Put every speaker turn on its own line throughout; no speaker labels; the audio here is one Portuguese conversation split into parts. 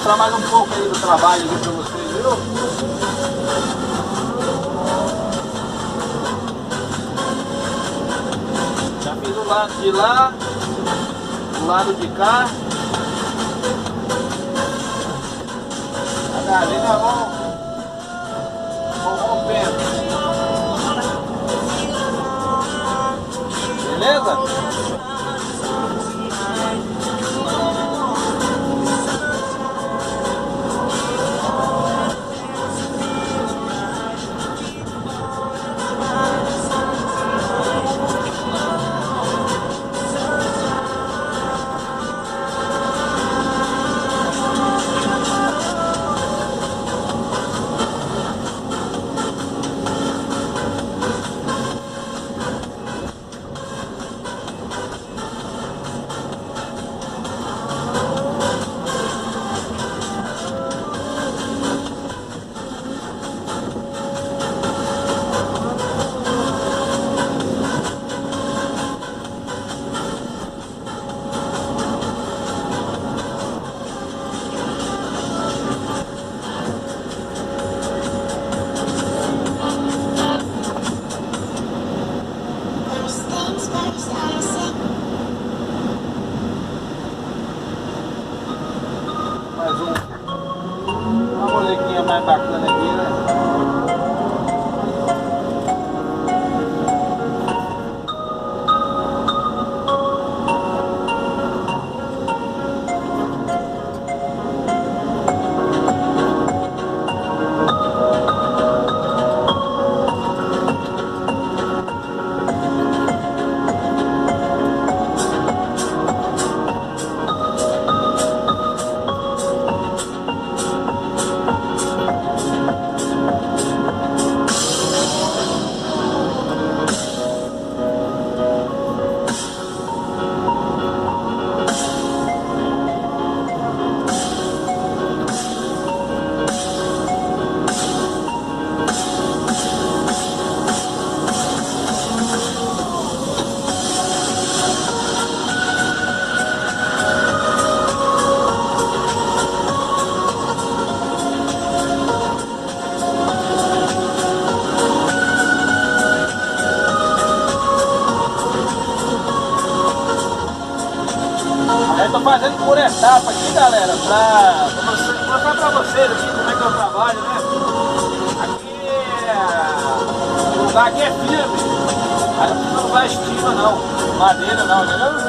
mostrar mais um pouco aí do trabalho aqui pra vocês, viu? Já fiz o lado de lá, o lado de cá. A galinha vão rompendo. Beleza? Mais uma molequinha mais bacana aqui, né? Eu tô fazendo por etapa aqui, galera, pra mostrar pra vocês aqui como é que eu trabalho, né? Aqui o lugar aqui é firme, aí não vai estima não, madeira não, entendeu?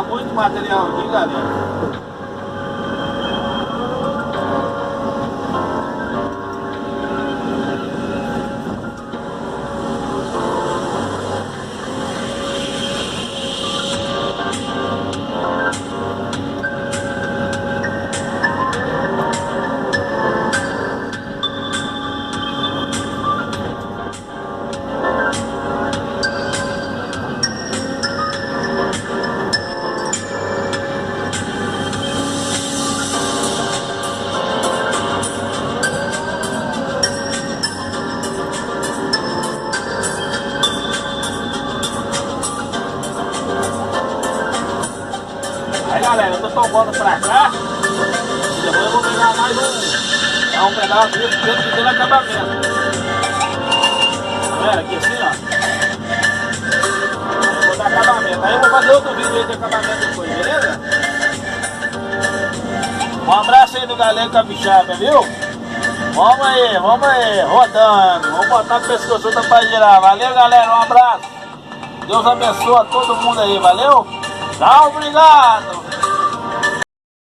Muito material aqui, galera. galera, eu tô tombando pra cá. E depois eu vou pegar mais um pedaço desse que tem no acabamento. Tá vendo? Aqui assim, ó. Eu vou dar acabamento. Aí eu vou fazer outro vídeo aí de acabamento depois, beleza? Um abraço aí do Galego Capixaba, viu? Vamos aí, rodando. Vamos botar o pescoço pra girar. Valeu, galera, um abraço. Deus abençoe a todo mundo aí, valeu? Tchau, obrigado.